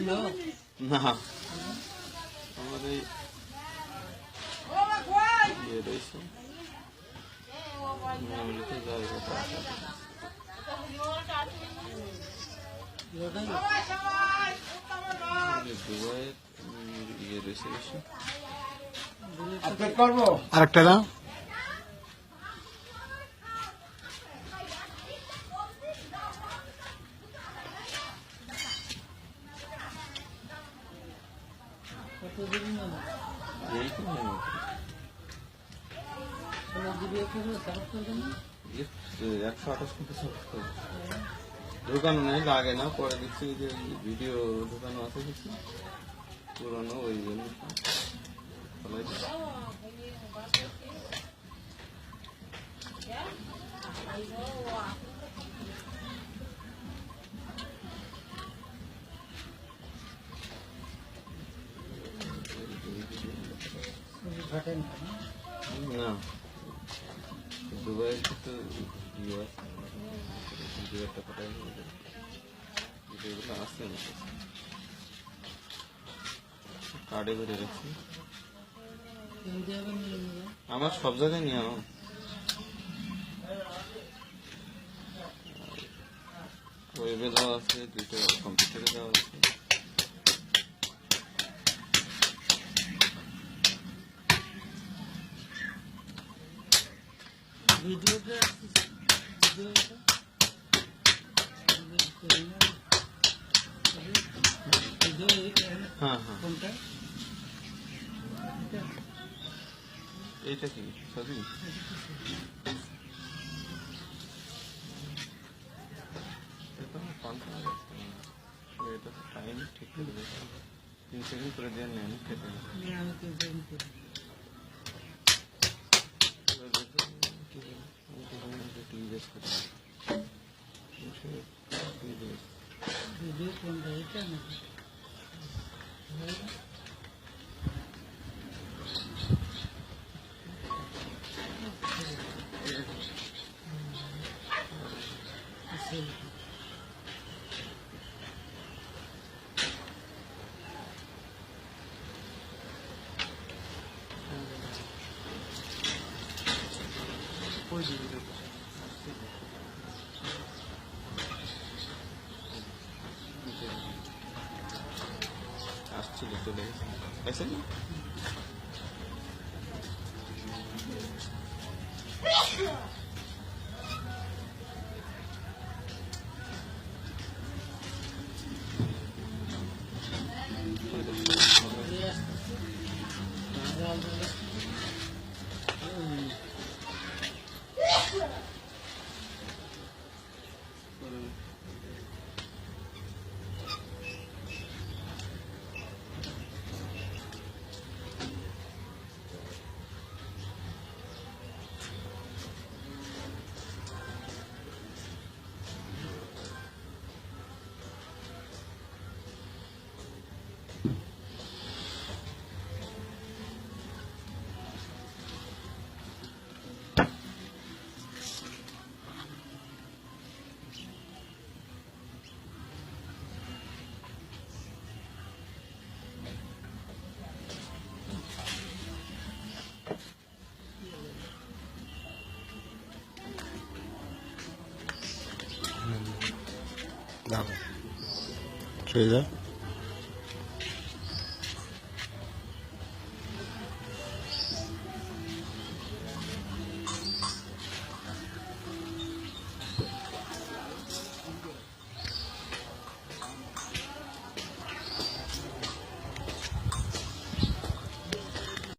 না আমার এই ইয়ে রয়েছে যাওয়ার কথা আছে। দুবাইয়ের ইয়ে রয়েছে বেশি আরেকটা দাও। এই তো 128 কিন্তু ঢুকানো নেই, লাগে না। পরে দেখছি যে ভিডিও ঢুকানো আছে কিছু পুরোনো, ওই জন্য না দুবাইয়ের কিছু ইয়ে আছে, ভিডিওটা কোথায় ভিডিওগুলো আছে কার্ডে করে রাখছি। আমার সব জায়গায় নিয়ে ওয়েবে দেওয়া আছে, দুটো কম্পিউটারে দেওয়া আছে। হ্যাঁ হ্যাঁ এইটা কি ছবি? এটা টাইম ঠিক করে 3 সেকেন্ড করে দেওয়ার নেই, আমি কেটে আসছিল, চলে গেছে। দাও, চলে যা।